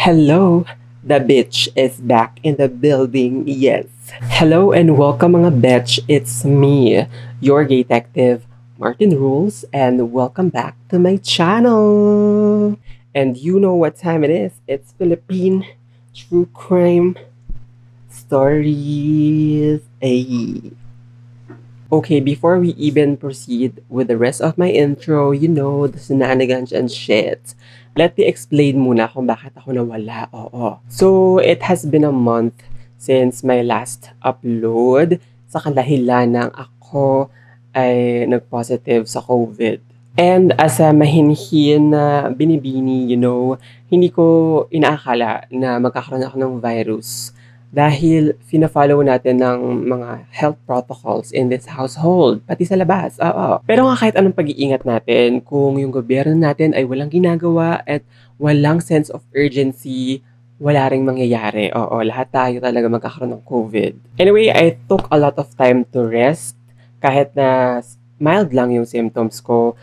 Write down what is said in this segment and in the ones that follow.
Hello, the bitch is back in the building, yes. Hello and welcome mga bitch, it's me, your detective, Martin Rules, and welcome back to my channel. And you know what time it is, it's Philippine True Crime Stories. Ay. Okay, before we even proceed with the rest of my intro, the shenanigans and shit, let me explain muna kung bakit ako nawala. Oo. So, it has been a month since my last upload sa kadahilan ng ako ay nag-positive sa COVID. And as a mahinhin na binibini, hindi ko inaakala na magkakaroon ako ng virus dahil fina-follow natin ng mga health protocols in this household, pati sa labas, oo. Pero nga kahit anong pag-iingat natin, kung yung gobyerno natin ay walang ginagawa at walang sense of urgency, wala ring mangyayari. Oo, lahat tayo talaga magkakaroon ng COVID. Anyway, I took a lot of time to rest. Kahit na mild lang yung symptoms ko,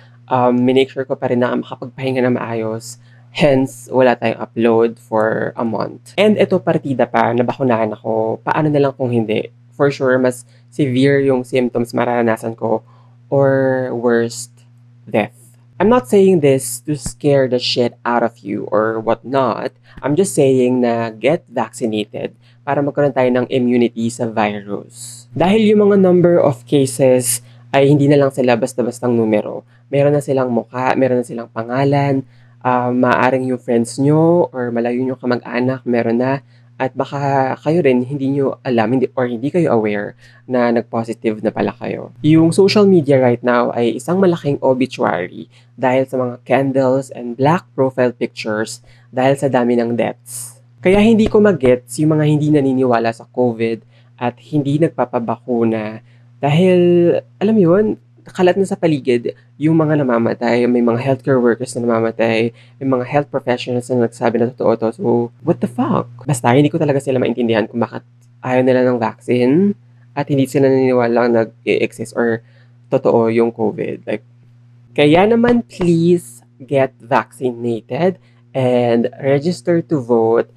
minake sure ko pa rin na makapagpahinga na maayos. Hence, wala tayong upload for a month. And ito, partida pa, nabakunahan ako. Paano na lang kung hindi? For sure, mas severe yung symptoms mararanasan ko or worst, death. I'm not saying this to scare the shit out of you or whatnot. I'm just saying na get vaccinated para magkaroon tayo ng immunity sa virus. Dahil yung mga number of cases ay hindi na lang sila basta-bastang numero. Meron na silang mukha, meron na silang pangalan, maaaring yung friends nyo or malayo nyo kamag-anak, meron na. At baka kayo rin, hindi nyo alam hindi kayo aware na nag-positive na pala kayo. Yung social media right now ay isang malaking obituary dahil sa mga candles and black profile pictures dahil sa dami ng deaths. Kaya hindi ko mag-gets yung mga hindi naniniwala sa COVID at hindi nagpapabakuna dahil, alam mo yun, kalat na sa paligid yung mga namamatay, may mga healthcare workers na namamatay, may mga health professionals na nagsabi na totoo to. So, what the fuck? Basta, hindi ko talaga sila maintindihan kung bakit ayaw nila ng vaccine at hindi sila naniniwala nag-exist or totoo yung COVID. Like, kaya naman, please get vaccinated and register to vote.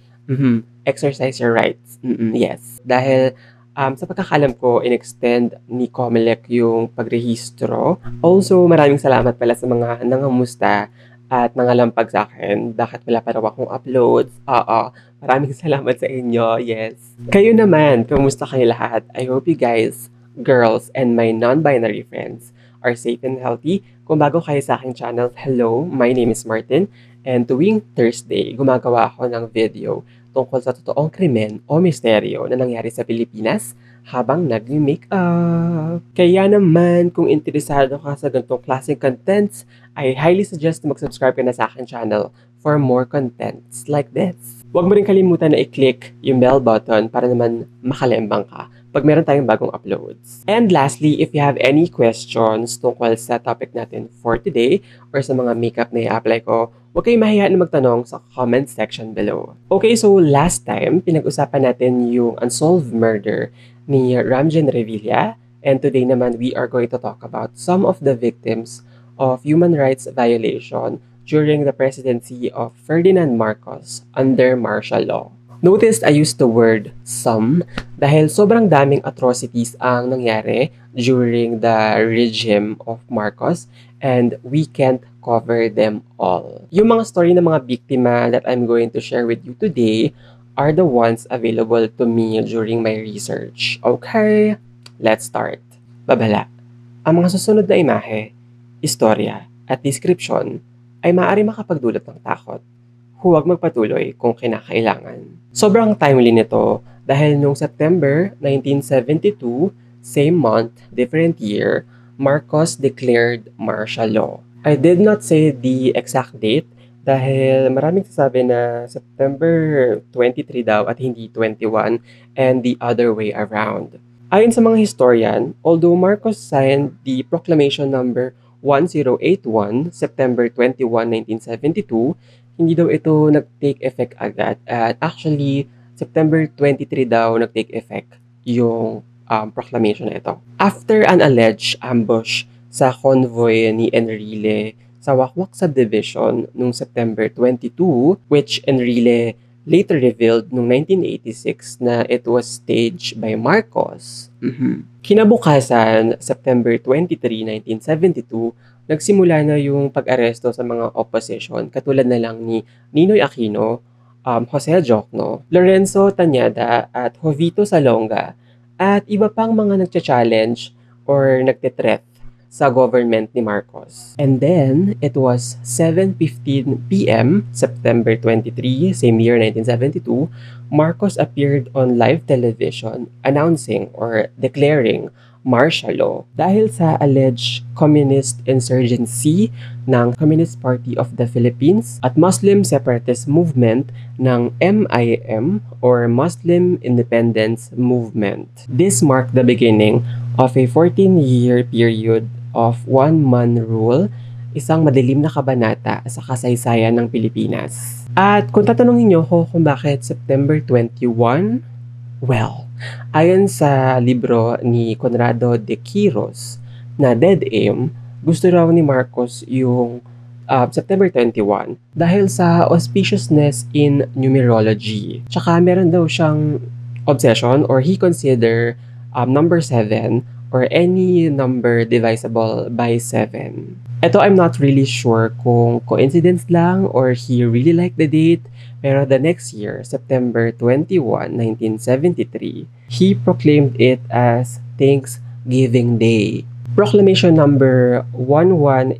Exercise your rights. Yes. Dahil, sa pagkakalam ko, in-extend ni Comelec yung pagrehistro. Also, maraming salamat pala sa mga nangamusta at nangalampag sa akin. Bakit wala pa raw akong uploads? Oo, maraming salamat sa inyo. Yes. Kayo naman, kamusta kayo lahat? I hope you guys, girls, and my non-binary friends are safe and healthy. Kung bago kayo sa aking channel, hello, my name is Martin. And tuwing Thursday, gumagawa ako ng video tungkol sa totoong krimen o misteryo na nangyari sa Pilipinas habang nag-makeup. Kaya naman, kung interesado ka sa ganitong klaseng contents, I highly suggest na mag-subscribe ka na sa aking channel for more contents like this. Huwag mo rin kalimutan na i-click yung bell button para naman makalembang ka pag meron tayong bagong uploads. And lastly, if you have any questions tungkol sa topic natin for today or sa mga makeup na i-apply ko, huwag kayong mahiya na magtanong sa comment section below. Okay, so last time, pinag-usapan natin yung unsolved murder ni Ramjen Revilla. And today naman, we are going to talk about some of the victims of human rights violation during the presidency of Ferdinand Marcos under martial law. Notice I used the word some dahil sobrang daming atrocities ang nangyari during the regime of Marcos and we can't cover them all. Yung mga story ng mga biktima that I'm going to share with you today are the ones available to me during my research. Okay, let's start. Babala. Ang mga susunod na imahe, istorya at description ay maaari makapagdulot ng takot. Huwag magpatuloy kung kinakailangan. Sobrang timely nito dahil noong September 1972, same month, different year, Marcos declared martial law. I did not say the exact date dahil maraming sasabi na September 23 daw at hindi 21 and the other way around. Ayon sa mga historian, although Marcos signed the Proclamation number 1081, September 21, 1972, hindi daw ito nag-take effect agad. At actually, September 23 daw nag-take effect yung proclamation na ito. After an alleged ambush sa convoy ni Enrile sa Wakwak Subdivision noong September 22, which Enrile later revealed noong 1986 na it was staged by Marcos. Kinabukasan, September 23, 1972, nagsimula na yung pag-aresto sa mga opposition katulad na lang ni Ninoy Aquino, Jose Jokno, Lorenzo Tañada at Jovito Salonga at iba pang mga nagcha-challenge or nagte-threat sa government ni Marcos. And then, it was 7:15 p.m., September 23, same year, 1972, Marcos appeared on live television announcing or declaring martial law dahil sa alleged communist insurgency ng Communist Party of the Philippines at Muslim separatist movement ng MIM or Muslim Independence Movement. This marked the beginning of a 14-year period of one-man rule, isang madilim na kabanata sa kasaysayan ng Pilipinas. At kung tatanungin niyo ko kung bakit September 21, well, ayon sa libro ni Conrado de Quiros na Dead Aim, gusto raw ni Marcos yung September 21 dahil sa auspiciousness in numerology. Tsaka meron daw siyang obsession or he consider number 7 or any number divisible by 7. Ito, I'm not really sure kung coincidence lang or he really liked the date, pero the next year, September 21, 1973, he proclaimed it as Thanksgiving Day. Proclamation number 1180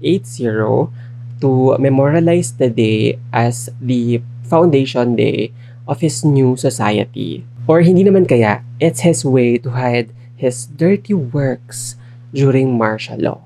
to memorialize the day as the foundation day of his new society. Or hindi naman kaya, it's his way to hide his dirty works during martial law.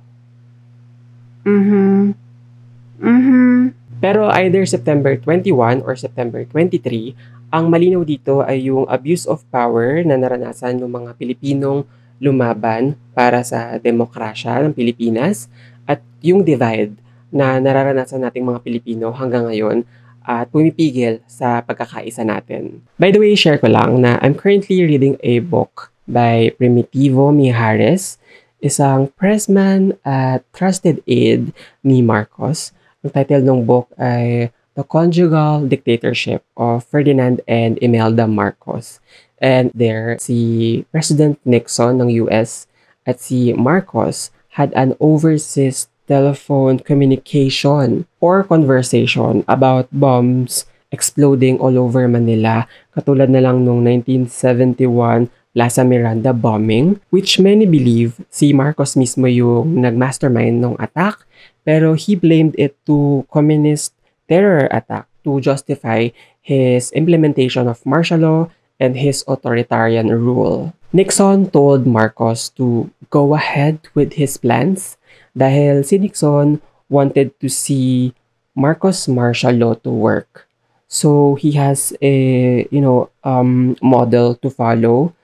Pero either September 21 or September 23, ang malinaw dito ay yung abuse of power na naranasan ng mga Pilipinong lumaban para sa demokrasya ng Pilipinas at yung divide na nararanasan nating mga Pilipino hanggang ngayon at pumipigil sa pagkakaisa natin. By the way, share ko lang na I'm currently reading a book by Primitivo Mijares, isang pressman at trusted aide ni Marcos. Ang title ng book ay The Conjugal Dictatorship of Ferdinand and Imelda Marcos. And there, si President Nixon ng US at si Marcos had an overseas telephone communication or conversation about bombs exploding all over Manila, katulad na lang noong 1971 Plaza Miranda bombing, which many believe si Marcos mismo yung nag-mastermind ng attack, pero he blamed it to communist terror attack to justify his implementation of martial law and his authoritarian rule. Nixon told Marcos to go ahead with his plans dahil si Nixon wanted to see Marcos martial law to work. So he has a model to follow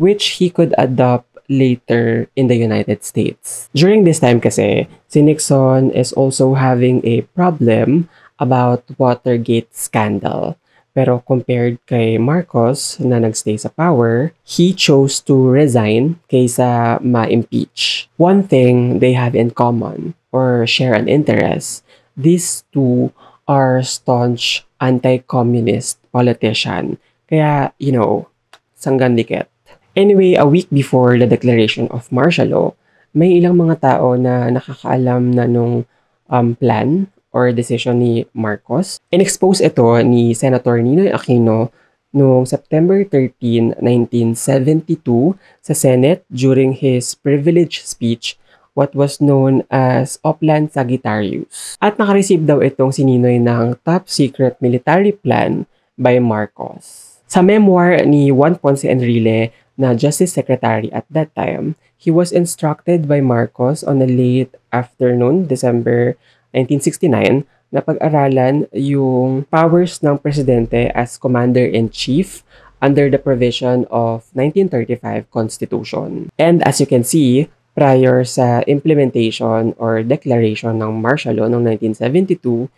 which he could adopt later in the United States. During this time kasi, si Nixon is also having a problem about Watergate scandal. Pero compared kay Marcos na nagstay sa power, he chose to resign kaysa ma-impeach. One thing they have in common or share an interest, these two are staunch anti-communist politician. Kaya, sanggan dikit. Anyway, a week before the declaration of martial law, may ilang mga tao na nakakaalam na nung plan or decision ni Marcos. In-expose ito ni Senator Ninoy Aquino noong September 13, 1972 sa Senate during his privilege speech, what was known as Oplan Sagittarius. At nakareceive daw itong si Ninoy ng top secret military plan by Marcos. Sa memoir ni Juan Ponce Enrile, na Justice Secretary at that time, he was instructed by Marcos on a late afternoon, December 1969, na pag-aralan yung powers ng presidente as Commander-in-Chief under the provision of 1935 Constitution. And as you can see, prior sa implementation or declaration ng martial law noong 1972,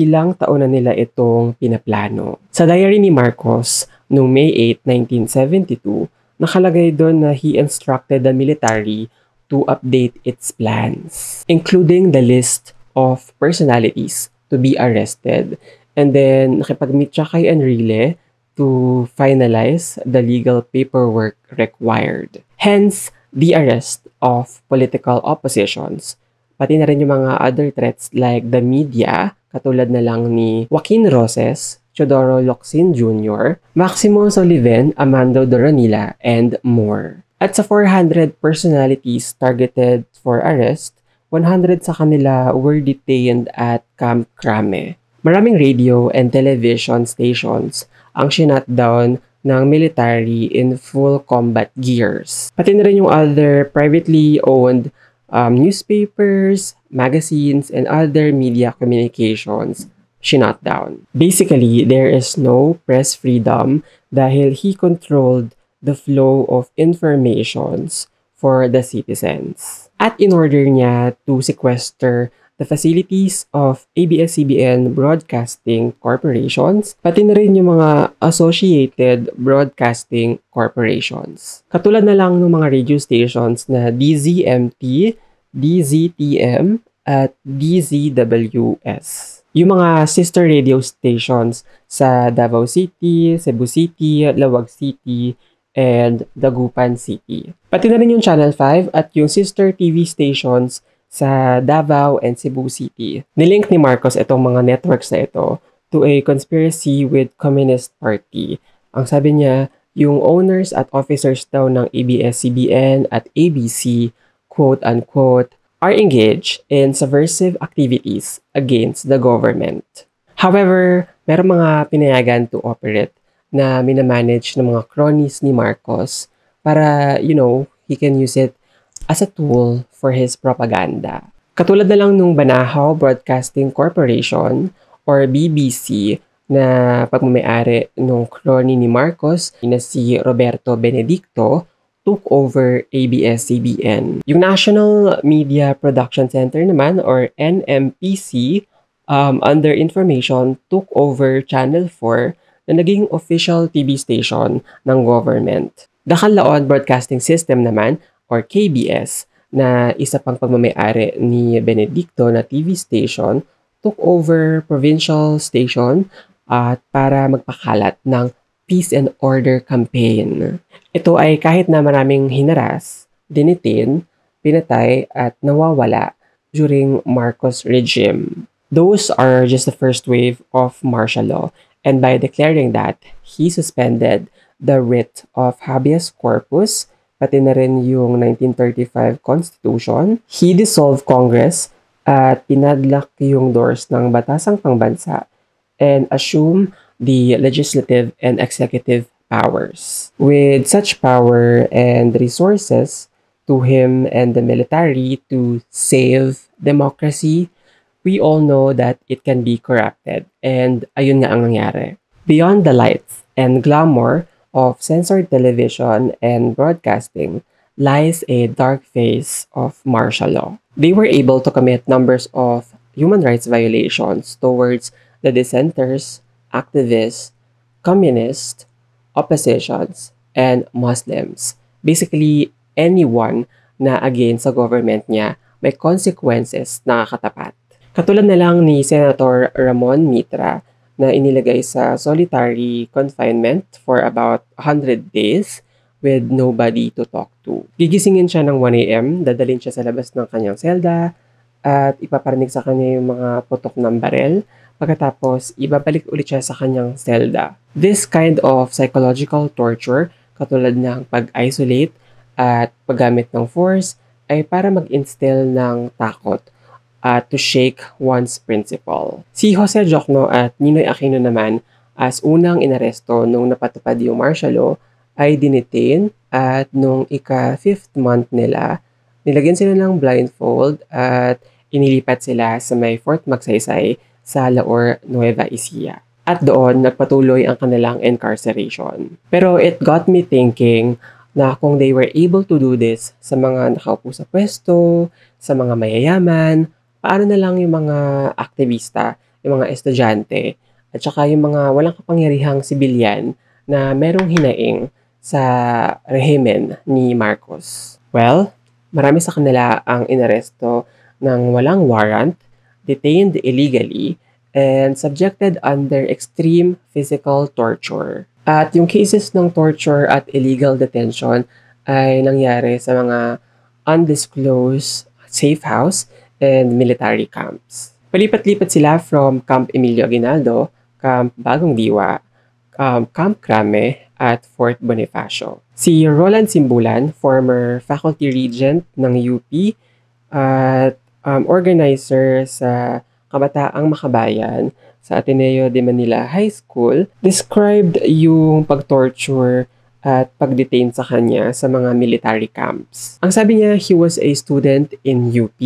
ilang taon na nila itong pinaplano. Sa diary ni Marcos, noong May 8, 1972, nakalagay doon na he instructed the military to update its plans, including the list of personalities to be arrested And then, nakipag-meet siya kay Enrile to finalize the legal paperwork required. Hence, the arrest of political oppositions. Pati na rin yung mga other threats like the media, katulad na lang ni Joaquin Roses, Teodoro Locsin Jr., Maximo Soliven, Amando Doronila, and more. At sa 400 personalities targeted for arrest, 100 sa kanila were detained at Camp Crame. Maraming radio and television stations ang shutdown ng military in full combat gears. Pati na rin yung other privately owned newspapers, magazines, and other media communications shutdown. Basically, there is no press freedom dahil he controlled the flow of informations for the citizens. At in order niya to sequester the facilities of ABS-CBN broadcasting corporations, pati na rin yung mga associated broadcasting corporations. Katulad na lang ng mga radio stations na DZMT, DZTM, at DZWS. Yung mga sister radio stations sa Davao City, Cebu City, Lawag City, and Dagupan City. Pati na rin yung Channel 5 at yung sister TV stations sa Davao and Cebu City. Nilink ni Marcos itong mga networks na ito to a conspiracy with Communist Party. Ang sabi niya, yung owners at officers daw ng ABS-CBN at ABC, quote-unquote, are engaged in subversive activities against the government. However, merong mga pinayagan to operate na minamanage ng mga cronies ni Marcos para, he can use it as a tool for his propaganda. Katulad na lang nung Banahaw Broadcasting Corporation or BBC na pagmamayari nung crony ni Marcos na si Roberto Benedicto took over ABS-CBN. Yung National Media Production Center naman or NMPC under information took over Channel 4 na naging official TV station ng government. The Canlaon Broadcasting System naman or KBS na isa pang pagmamayari ni Benedicto na TV station took over provincial station at para magpakalat ng Peace and Order campaign. Ito ay kahit na maraming hinaras, dinitin, pinatay at nawawala during Marcos regime. Those are just the first wave of martial law, and by declaring that, he suspended the writ of habeas corpus, pati na rin yung 1935 Constitution. He dissolved Congress at pinadlock yung doors ng batasang pangbansa and assumed the legislative and executive powers. With such power and resources to him and the military to save democracy, we all know that it can be corrupted. And ayun nga ang nangyari. Beyond the lights and glamour of censored television and broadcasting lies a dark face of martial law. They were able to commit numbers of human rights violations towards the dissenters, activists, communists, oppositions, and Muslims. Basically, anyone na against sa government niya may consequences na nakakatapat. Katulad na lang ni Senator Ramon Mitra na inilagay sa solitary confinement for about 100 days with nobody to talk to. Gigisingin siya ng 1 a.m., dadalhin siya sa labas ng kanyang selda at ipaparinig sa kanya yung mga putok ng barel. Pagkatapos, ibabalik ulit siya sa kanyang selda. This kind of psychological torture, katulad ng pag-isolate at paggamit ng force, ay para mag-instill ng takot at to shake one's principle. Si Jose Jokno at Ninoy Aquino naman, as unang inaresto nung napatupad yung martial law, ay dinitain at nung ika-5th month nila, nilagyan sila ng blindfold at inilipat sila sa may Fort Magsaysay sa Laor, Nueva Ecija. At doon, nagpatuloy ang kanilang incarceration. Pero it got me thinking na kung they were able to do this sa mga nakaupo sa pwesto, sa mga mayayaman, paano na lang yung mga aktivista, yung mga estudyante, at saka yung mga walang kapangyarihang sibilyan na merong hinaing sa rehimen ni Marcos. Well, marami sa kanila ang inaresto ng walang warrant, detained illegally, and subjected under extreme physical torture. At yung cases ng torture at illegal detention ay nangyari sa mga undisclosed safe house and military camps. Palipat-lipat sila from Camp Emilio Aguinaldo, Camp Bagong Diwa, Camp Crame, at Fort Bonifacio. Si Roland Simbulan, former faculty regent ng UP at organizer sa Kabataang Makabayan sa Ateneo de Manila High School, described yung pag-torture at pag-detain sa kanya sa mga military camps. Ang sabi niya, he was a student in UP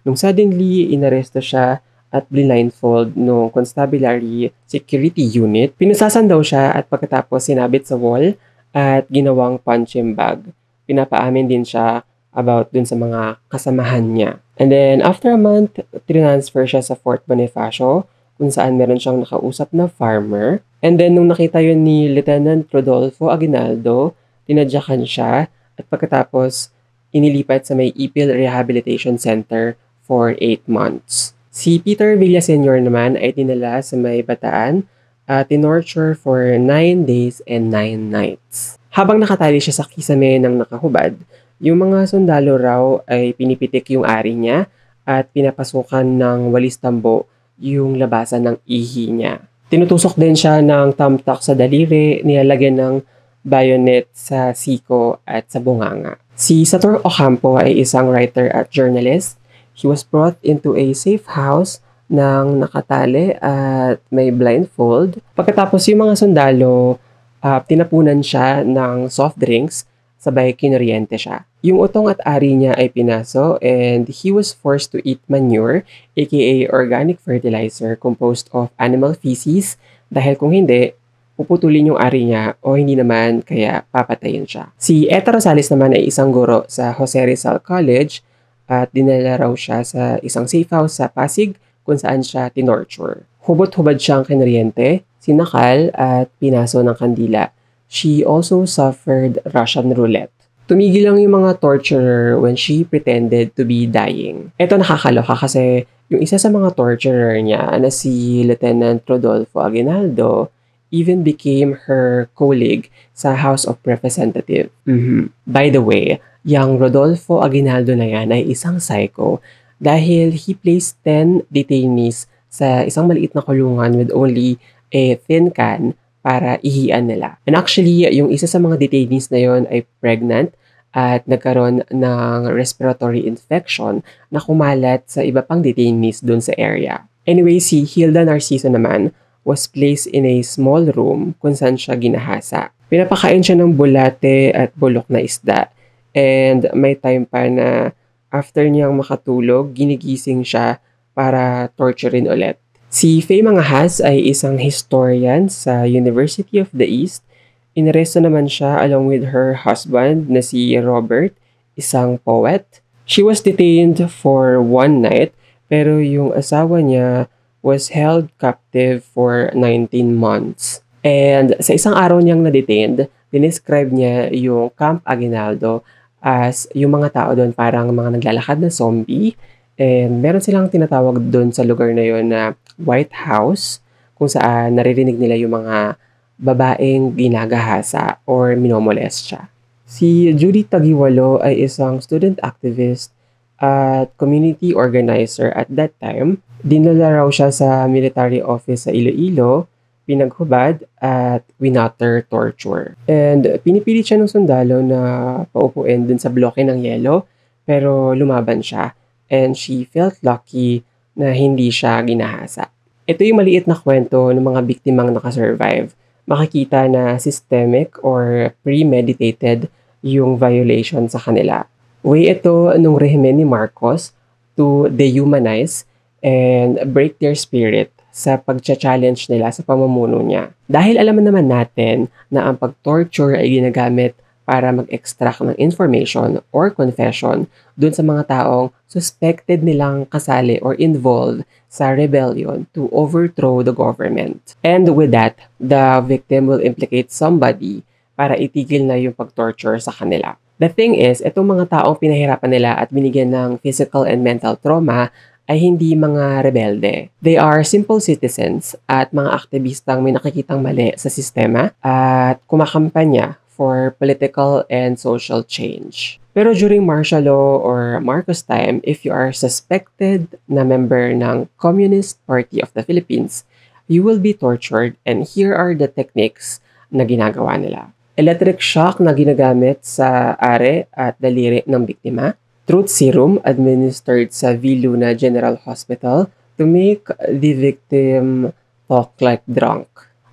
nung suddenly inaresto siya at blindfold nung constabulary security unit. Pinusasan daw siya at pagkatapos sinabit sa wall at ginawang punching bag. Pinapaamin din siya about dun sa mga kasamahan niya. And then, after a month, transfer siya sa Fort Bonifacio, kung saan meron siyang nakausap na farmer. And then, nung nakita yun ni Lieutenant Rodolfo Aguinaldo, tinadyakan siya, at pagkatapos, inilipat sa may Ipil Rehabilitation Center for 8 months. Si Peter Villaseñor naman ay dinala sa may Bataan at tinorture for 9 days and 9 nights. Habang nakatali siya sa kisame ng nakahubad, yung mga sundalo raw ay pinipitik yung ari niya at pinapasukan ng walis tambo yung labasan ng ihi niya. Tinutusok din siya ng tamtak sa daliri, nilalagyan ng bayonet sa siko at sa bunganga. Si Sator Ocampo ay isang writer at journalist. He was brought into a safe house ng nakatali at may blindfold. Pagkatapos yung mga sundalo, tinapunan siya ng soft drinks, sabay kinuryente siya. Yung utong at ari niya ay pinaso and he was forced to eat manure, aka organic fertilizer composed of animal feces, dahil kung hindi, puputulin yung ari niya o hindi naman kaya papatayin siya. Si Eta Rosales naman ay isang guro sa Jose Rizal College at dinala raw siya sa isang safe house sa Pasig kung saan siya tinorture. Hubot-hubad siyang kinuryente, sinakal at pinaso ng kandila. She also suffered Russian roulette. Tumigil lang yung mga torturer when she pretended to be dying. Ito nakakaloka kasi yung isa sa mga torturer niya na si Lieutenant Rodolfo Aguinaldo even became her colleague sa House of Representatives. By the way, yung Rodolfo Aguinaldo na yan ay isang psycho dahil he placed 10 detainees sa isang maliit na kulungan with only a thin can para ihian nila. And actually, yung isa sa mga detainees na yon ay pregnant at nagkaroon ng respiratory infection na kumalat sa iba pang detainees dun sa area. Anyway, si Hilda Narciso naman was placed in a small room kung saan siya ginahasa. Pinapakain siya ng bulate at bulok na isda. And may time pa na after niyang makatulog, ginigising siya para torturein ulit. Si Faye Mangahas ay isang historian sa University of the East. Inaresto naman siya along with her husband na si Robert, isang poet. She was detained for 1 night pero yung asawa niya was held captive for 19 months. And sa isang araw niyang na-detained, dinescribe niya yung Camp Aguinaldo as yung mga tao doon parang mga naglalakad na zombie. And meron silang tinatawag doon sa lugar na yon na White House, kung saan naririnig nila yung mga babaeng ginagahasa or minomolest siya. Si Judy Tagiwalo ay isang student activist at community organizer at that time. Dinala raw siya sa military office sa Iloilo, pinaghubad at winater torture. And pinipilit siya ng sundalo na paupuin dun sa bloke ng yelo, pero lumaban siya. And she felt lucky na hindi siya ginahasa. Ito yung maliit na kwento ng mga biktimang nakasurvive. Makikita na systemic or premeditated yung violation sa kanila. Way ito nung rehimen ni Marcos to dehumanize and break their spirit sa pagcha-challenge nila sa pamumuno niya. Dahil alam naman natin na ang pag-torture ay ginagamit para mag-extract ng information or confession dun sa mga taong suspected nilang kasali or involved sa rebellion to overthrow the government. And with that, the victim will implicate somebody para itigil na yung pag-torture sa kanila. The thing is, itong mga taong pinahirapan nila at binigyan ng physical and mental trauma ay hindi mga rebelde. They are simple citizens at mga aktivistang may nakikitang mali sa sistema at kumakampanya for political and social change. Pero during martial law or Marcos time, if you are suspected na member ng Communist Party of the Philippines, you will be tortured and here are the techniques na ginagawa nila. Electric shock na ginagamit sa are at daliri ng biktima. Truth serum administered sa V. Luna General Hospital to make the victim talk like drunk.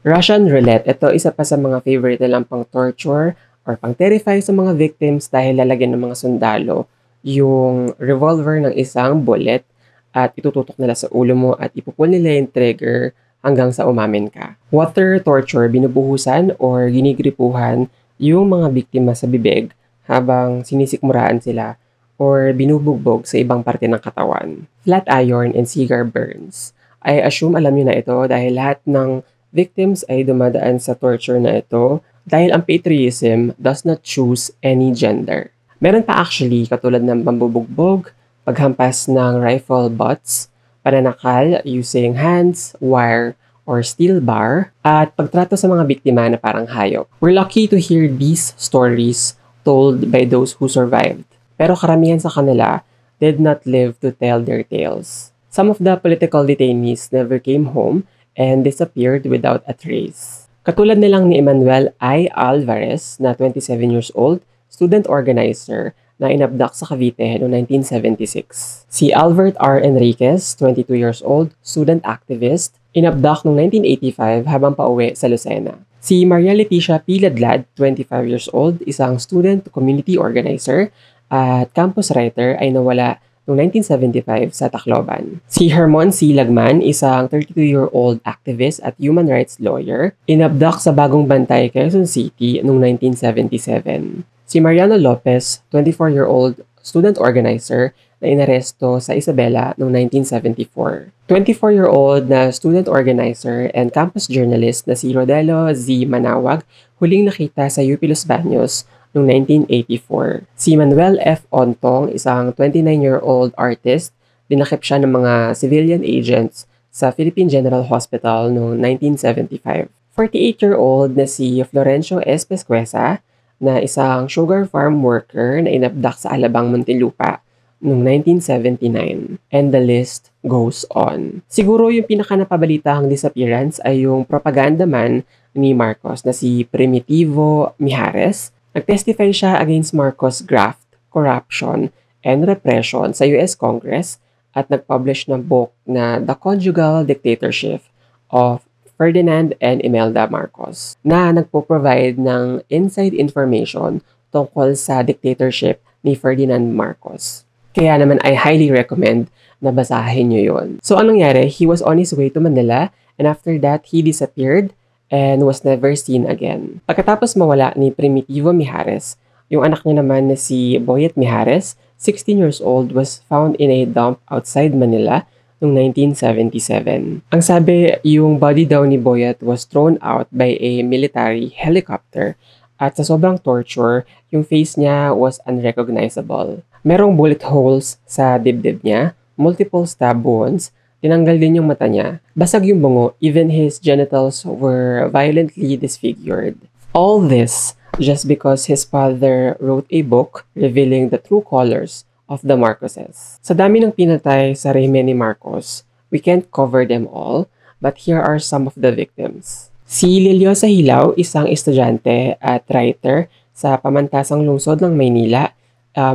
Russian roulette, ito isa pa sa mga favorite nilang pang torture or pang terrify sa mga victims dahil lalagyan ng mga sundalo yung revolver ng isang bullet at itututok nila sa ulo mo at ipupul nila yung trigger hanggang sa umamin ka. Water torture, binubuhusan or ginigripuhan yung mga biktima sa bibig habang sinisikmuraan sila or binubugbog sa ibang parte ng katawan. Flat iron and cigar burns. I assume alam nyo na ito dahil lahat ng victims ay dumadaan sa torture na ito dahil ang patriotism does not choose any gender. Meron pa actually katulad ng pambubugbog, paghampas ng rifle butts, pananakal using hands, wire, or steel bar, at pagtrato sa mga biktima na parang hayop. We're lucky to hear these stories told by those who survived. Pero karamihan sa kanila did not live to tell their tales. Some of the political detainees never came home and disappeared without a trace. Katulad nilang ni Emmanuel I. Alvarez na 27 years old, student organizer na inabduct sa Cavite noong 1976. Si Albert R. Enriquez, 22 years old, student activist, inabduct noong 1985 habang pauwi sa Lucena. Si Maria Leticia P. Ladlad, 25 years old, isang student community organizer at campus writer ay nawala noong 1975 sa Tacloban. Si Hermon C. Lagman, isang 32-year-old activist at human rights lawyer, inabduct sa Bagong Bantay, Quezon City noong 1977. Si Mariano Lopez, 24-year-old student organizer na inaresto sa Isabela noong 1974. 24-year-old na student organizer and campus journalist na si Rodelio Z. Manawag, huling nakita sa UP Los Baños noong 1984. Si Manuel F. Ontong, isang 29-year-old artist, dinakip siya ng mga civilian agents sa Philippine General Hospital noong 1975. 48-year-old na si Florencio S. Pesqueza, na isang sugar farm worker na inabduct sa Alabang, Muntinlupa noong 1979. And the list goes on. Siguro yung pinaka-napabalitahang disappearance ay yung propaganda man ni Marcos na si Primitivo Mijares. Nag-testify siya against Marcos' graft, corruption, and repression sa US Congress at nag-publish ng book na The Conjugal Dictatorship of Ferdinand and Imelda Marcos na nagpo-provide ng inside information tungkol sa dictatorship ni Ferdinand Marcos. Kaya naman I highly recommend na basahin nyo yun. So anong nangyari? He was on his way to Manila and after that he disappeared and was never seen again. Pagkatapos mawala ni Primitivo Mijares, yung anak niya naman na si Boyet Mijares, 16 years old, was found in a dump outside Manila noong 1977. Ang sabi, yung body daw ni Boyet was thrown out by a military helicopter at sa sobrang torture, yung face niya was unrecognizable. Merong bullet holes sa dibdib niya, multiple stab wounds, tinanggal din yung mata niya, basag yung bungo, even his genitals were violently disfigured. All this just because his father wrote a book revealing the true colors of the Marcoses. Sa dami ng pinatay sa rehime ni Marcos, we can't cover them all, but here are some of the victims. Si Leliosa Hilaw, isang estudyante at writer sa pamantasang lungsod ng Maynila,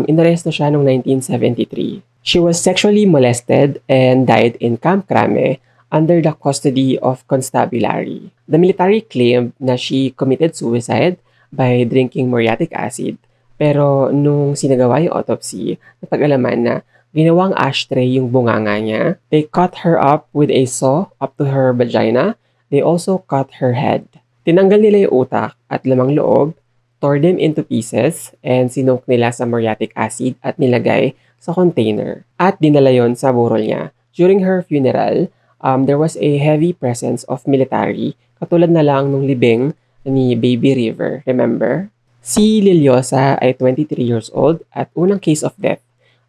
inaresto siya noong 1973. She was sexually molested and died in Camp Crame under the custody of constabulary. The military claimed na she committed suicide by drinking muriatic acid. Pero nung sinagawa yung autopsy, napag-alaman na ginawang ashtray yung bunganga niya. They cut her up with a saw up to her vagina. They also cut her head. Tinanggal nila yung utak at lamang loob, tore them into pieces, and sinok nila sa muriatic acid at nilagay sa container at dinala yon sa burol niya. During her funeral, there was a heavy presence of military, katulad na lang nung libing ni Baby River. Remember? Si Liliosa ay 23 years old at unang case of death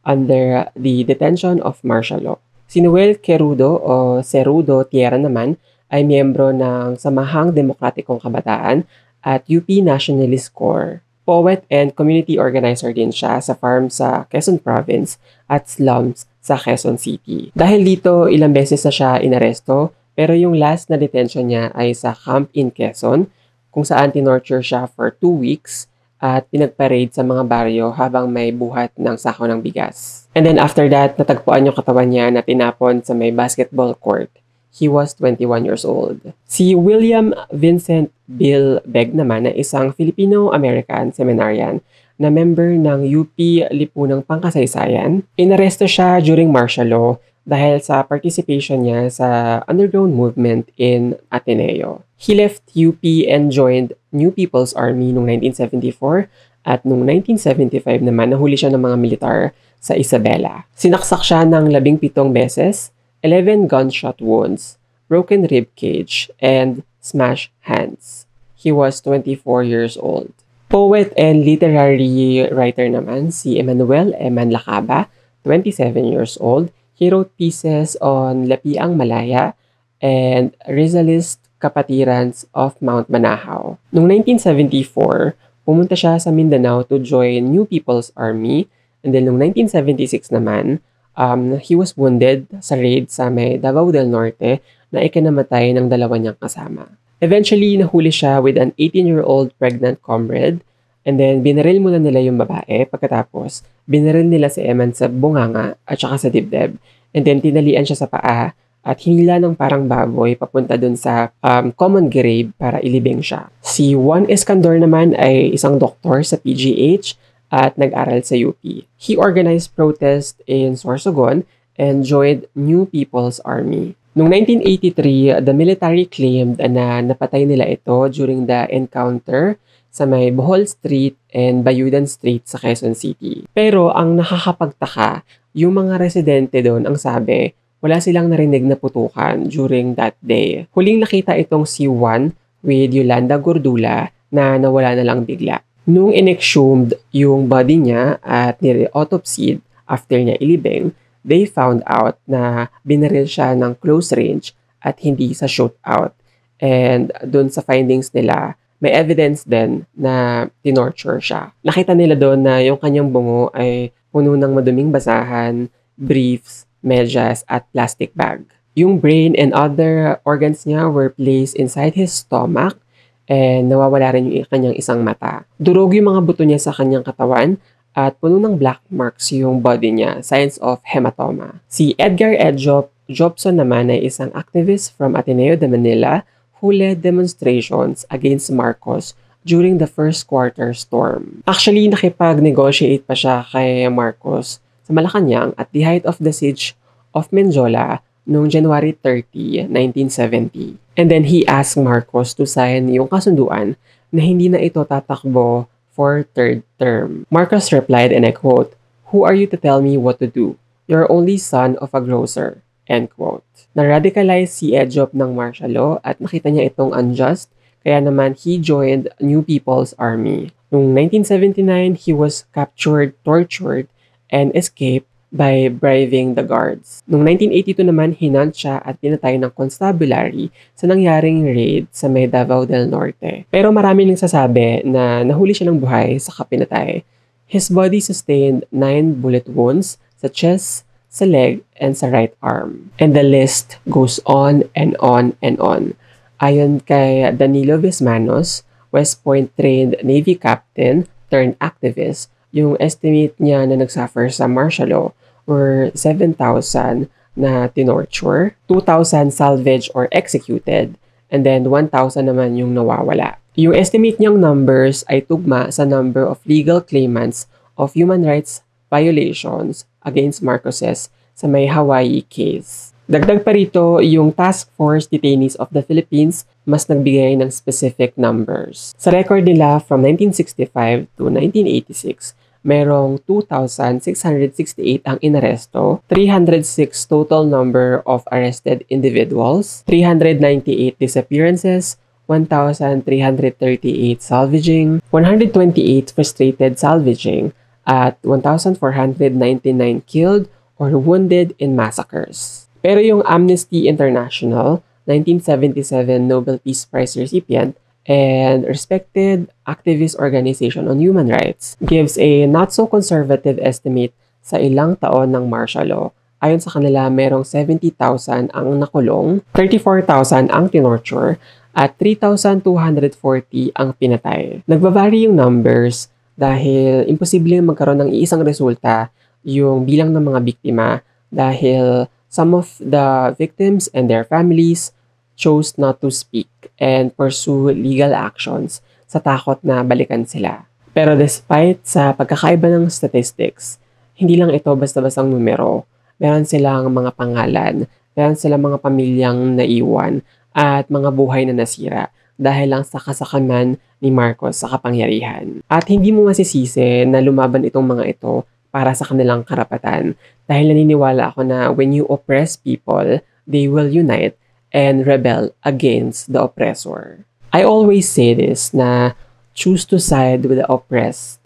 under the detention of martial law. Si Noel Querudo o Cerudo Tierra naman ay miyembro ng Samahang Demokratikong Kabataan at UP Nationalist Corps. Poet and community organizer din siya sa farm sa Quezon Province at slums sa Quezon City. Dahil dito, ilang beses na siya inaresto, pero yung last na detention niya ay sa Camp in Quezon, kung saan tinorture siya for 2 weeks at pinagparade sa mga baryo habang may buhat ng sako ng bigas. And then after that, natagpuan yung katawan niya na tinapon sa may basketball court. He was 21 years old. Si William Vincent Bill Beg naman ay isang Filipino-American seminarian na member ng UP Lipunang Pangkasaysayan. Inaresto siya during martial law dahil sa participation niya sa underground movement in Ateneo. He left UP and joined New People's Army noong 1974 at noong 1975 naman nahuli siya ng mga militar sa Isabela. Sinaksak siya ng 17 beses, 11 gunshot wounds, broken rib cage, and smashed hands. He was 24 years old. Poet and literary writer naman si Emmanuel Eman Lacaba, 27 years old. He wrote pieces on Lapiang Malaya and Rizalist Kapatirans of Mount Manahaw. Noong 1974, pumunta siya sa Mindanao to join New People's Army, and then noong 1976 naman, he was wounded sa raid sa may Davao del Norte na ikinamatay ng dalawa niyang kasama. Eventually, nahuli siya with an 18-year-old pregnant comrade, and then binaril muna nila yung babae. Pagkatapos, binaril nila si Eman sa bunganga at saka sa dibdib, and then tinalian siya sa paa at hinila ng parang baboy papunta dun sa common grave para ilibing siya. Si Juan Escandor naman ay isang doktor sa PGH at nag-aral sa UP. He organized protest in Sorsogon and joined New People's Army. Noong 1983, the military claimed na napatay nila ito during the encounter sa may Bohol Street and Bayudan Street sa Quezon City. Pero ang nakakapagtaka, yung mga residente doon ang sabi, wala silang narinig na putukan during that day. Huling nakita itong si Juan with Yolanda Gordula na nawala na lang bigla. Nung in-exhumed yung body niya at nire-autopsied after niya ilibing, they found out na binaril siya ng close range at hindi sa shootout. And dun sa findings nila, may evidence din na tinorture siya. Nakita nila doon na yung kanyang bungo ay puno ng maduming basahan, briefs, medyas at plastic bag. Yung brain and other organs niya were placed inside his stomach and nawawala rin yung kanyang isang mata. Durog yung mga buto niya sa kanyang katawan at puno ng black marks yung body niya, signs of hematoma. Si Edgar Jobson naman ay isang activist from Ateneo de Manila who led demonstrations against Marcos during the first quarter storm. Actually, nakipag-negotiate pa siya kay Marcos sa Malacanang at the height of the siege of Menjola noong January 30, 1970. And then he asked Marcos to sign yung kasunduan na hindi na ito tatakbo for third term. Marcos replied, and I quote, "Who are you to tell me what to do? You're only son of a grocer." End quote. Na-radicalize si Edjop ng martial law at nakita niya itong unjust, kaya naman he joined New People's Army. Noong 1979, he was captured, tortured, and escaped by bribing the guards. Noong 1982 naman, hinunt siya at pinatay ng constabulary sa nangyaring raid sa may Davao del Norte. Pero marami nang sasabi na nahuli siya ng buhay sa kapinatay. His body sustained 9 bullet wounds sa chest, sa leg, and sa right arm. And the list goes on and on and on. Ayon kay Danilo Vismanos, West Point trained Navy captain turned activist, yung estimate niya na nagsuffer sa martial law were 7,000 na tinorture, 2,000 salvaged or executed, and then 1,000 naman yung nawawala. Yung estimate niyang numbers ay tugma sa number of legal claimants of human rights violations against Marcoses sa may Hawaii case. Dagdag pa rito, yung Task Force Detainees of the Philippines mas nagbigay ng specific numbers. Sa record nila from 1965 to 1986, merong 2,668 ang inaresto, 306 total number of arrested individuals, 398 disappearances, 1,338 salvaging, 128 frustrated salvaging, at 1,499 killed or wounded in massacres. Pero yung Amnesty International, 1977 Nobel Peace Prize recipient, and respected activist organization on human rights, gives a not-so-conservative estimate sa ilang taon ng martial law. Ayon sa kanila, merong 70,000 ang nakulong, 34,000 ang tinorture, at 3,240 ang pinatay. Nagbabari yung numbers dahil imposible magkaroon ng iisang resulta yung bilang ng mga biktima dahil some of the victims and their families chose not to speak and pursue legal actions sa takot na balikan sila. Pero despite sa pagkakaiba ng statistics, hindi lang ito basta-bastang numero. Meron silang mga pangalan, meron silang mga pamilyang naiwan, at mga buhay na nasira dahil lang sa kasakaman ni Marcos sa kapangyarihan. At hindi mo masisisi na lumaban itong mga ito para sa kanilang karapatan dahil naniniwala ako na when you oppress people, they will unite and rebel against the oppressor. I always say this na choose to side with the oppressed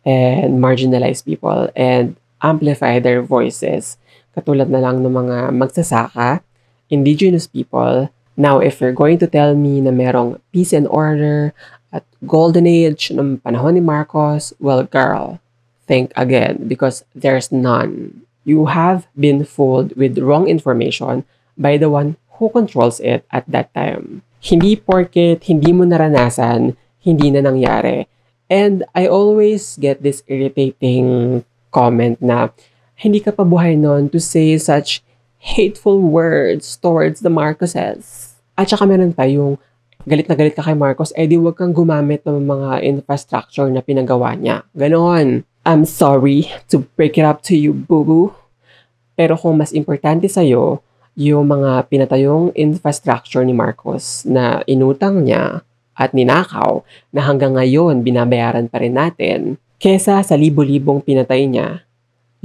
and marginalized people and amplify their voices. Katulad na lang ng mga magsasaka, indigenous people. Now, if you're going to tell me na merong peace and order at golden age ng panahon ni Marcos, well, girl, think again because there's none. You have been fooled with wrong information by the one who controls it at that time. Hindi porket hindi mo naranasan, hindi na nangyari. And I always get this irritating comment na hindi ka pa buhay nun to say such hateful words towards the Marcoses. At saka meron pa yung galit na galit ka kay Marcos, di wag kang gumamit ng mga infrastructure na pinagawa niya. Ganon. I'm sorry to break it up to you, boo-boo. Pero kung mas importante sa'yo, yung mga pinatayong infrastructure ni Marcos na inutang niya at ninakaw na hanggang ngayon binabayaran pa rin natin, kesa sa libo-libong pinatay niya,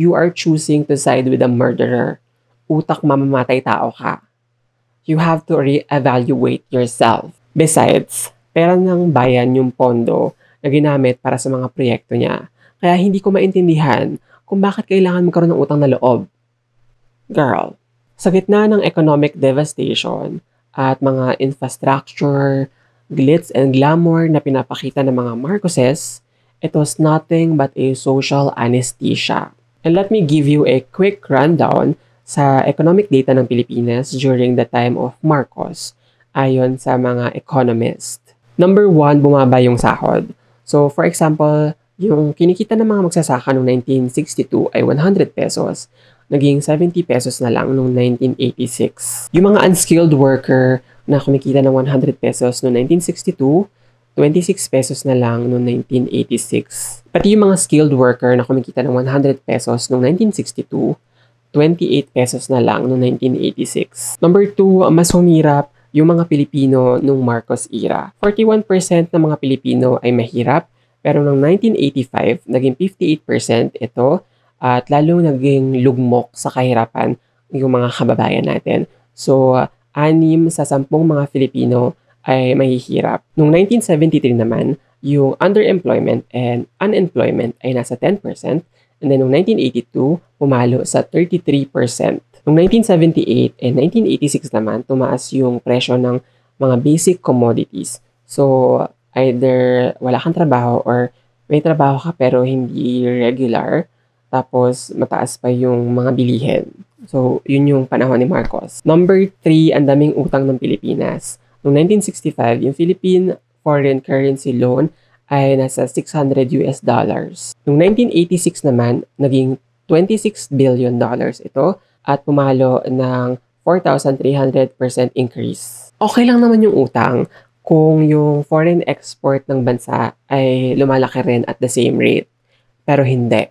you are choosing to side with a murderer. Utak mamamatay tao ka. You have to re-evaluate yourself. Besides, pera ng bayan yung pondo na ginamit para sa mga proyekto niya. Kaya hindi ko maintindihan kung bakit kailangan magkaroon ng utang na loob. Girl, sa gitna ng economic devastation at mga infrastructure, glitz and glamour na pinapakita ng mga Marcoses, it was nothing but a social anesthesia. And let me give you a quick rundown sa economic data ng Pilipinas during the time of Marcos, ayon sa mga economist. Number 1, bumaba yung sahod. So, for example, yung kinikita ng mga magsasaka noong 1962 ay 100 pesos, naging 70 pesos na lang noong 1986. Yung mga unskilled worker na kumikita ng 100 pesos noong 1962, 26 pesos na lang noong 1986. Pati yung mga skilled worker na kumikita ng 100 pesos noong 1962, 28 pesos na lang noong 1986. Number 2, mas humirap yung mga Pilipino nung Marcos era. 41% ng mga Pilipino ay mahirap, pero noong 1985, naging 58% ito at lalong naging lugmok sa kahirapan yung mga kababayan natin. So, 6 sa 10 mga Filipino ay mahihirap. Noong 1973 naman, yung underemployment and unemployment ay nasa 10%. And then noong 1982, pumalo sa 33%. Noong 1978 and 1986 naman, tumaas yung presyo ng mga basic commodities. So, either wala kang trabaho or may trabaho ka pero hindi regular. Tapos, mataas pa yung mga bilihin. So, yun yung panahon ni Marcos. Number 3, ang daming utang ng Pilipinas. Noong 1965, yung Philippine Foreign Currency Loan ay nasa $600. Noong 1986 naman, naging $26 billion ito at pumalo ng 4,300% increase. Okay lang naman yung utang kung yung foreign export ng bansa ay lumalaki rin at the same rate. Pero hindi.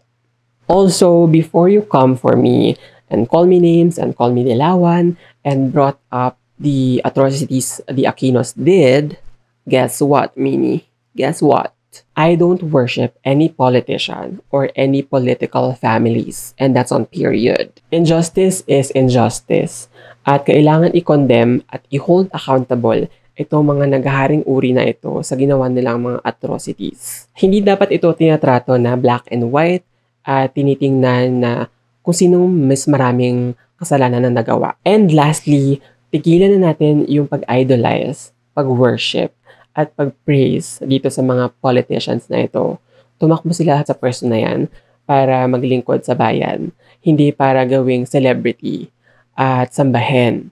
Also, before you come for me and call me names and call me Dilawan and brought up the atrocities the Aquinos did, guess what, Mini? Guess what? I don't worship any politician or any political families, and that's on period. Injustice is injustice, at kailangan i-condemn at i-hold accountable itong mga naghaharing uri na ito sa ginawa nilang mga atrocities. Hindi dapat ito tinatrato na black and white at tinitingnan na kung sinong mas maraming kasalanan na nagawa. And lastly, tigilan na natin yung pag-idolize, pag-worship, at pag-praise dito sa mga politicians na ito. Tumakbo sila sa pwesto na yan para maglingkod sa bayan, hindi para gawing celebrity at sambahin.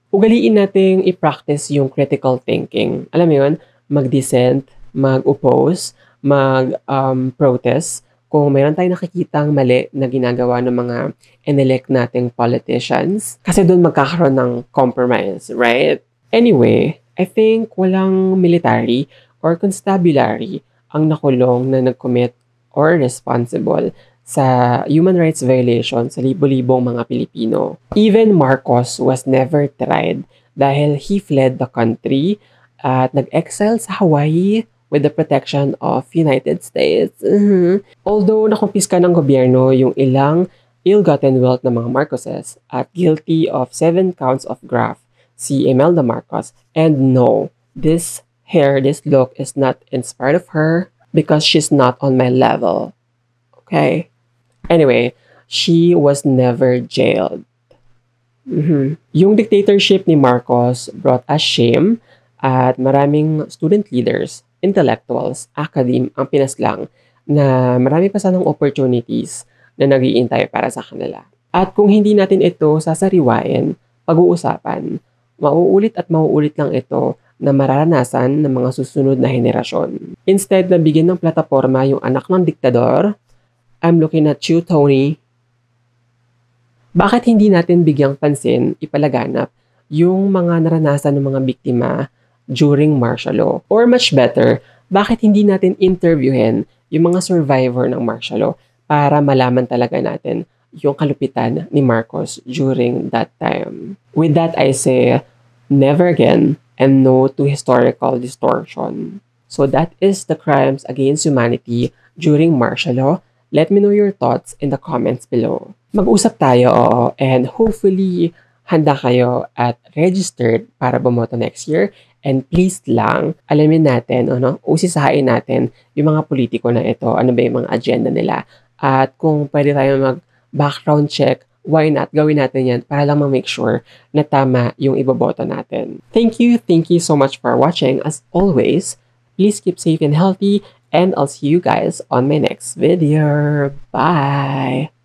Ugaliin nating i-practice yung critical thinking. Alam mo yun, mag-dissent, mag-oppose, mag-protest. Kung mayroon tayong nakikitang mali na ginagawa ng mga inelect nating politicians, kasi doon magkakaroon ng compromise, right? Anyway, I think walang military or constabulary ang nakulong na nag-commit or responsible sa human rights violation sa libo-libong mga Pilipino. Even Marcos was never tried dahil he fled the country at nag-exile sa Hawaii with the protection of United States. Although nakumpiska ng gobyerno yung ilang ill-gotten wealth ng mga Marcoses at guilty of 7 counts of graft, si Imelda Marcos. And no, this look is not inspired of her because she's not on my level. Okay? Anyway, she was never jailed. Yung dictatorship ni Marcos brought us shame at maraming student leaders, intellectuals, academe ang pinaslang na marami pa sanang opportunities na nag-iintay para sa kanila. At kung hindi natin ito sasariwain, pag-uusapan, mauulit at mauulit lang ito na mararanasan ng mga susunod na henerasyon. Instead na bigyan ng plataforma yung anak ng diktador, I'm looking at you, Tony. Bakit hindi natin bigyang pansin, ipalaganap, yung mga naranasan ng mga biktima during martial law? Or much better, bakit hindi natin interviewin yung mga survivor ng martial law para malaman talaga natin yung kalupitan ni Marcos during that time? With that, I say, never again and no to historical distortion. So that is the crimes against humanity during martial law. Let me know your thoughts in the comments below. Mag-usap tayo, and hopefully handa kayo at registered para bumoto next year. And please lang, alamin natin, usisahain natin yung mga politiko na ito, ano ba yung mga agenda nila. At kung pwede tayo mag-background check, why not? Gawin natin yan para lang ma-make sure na tama yung iboboto natin. Thank you so much for watching. As always, please keep safe and healthy. And I'll see you guys on my next video. Bye!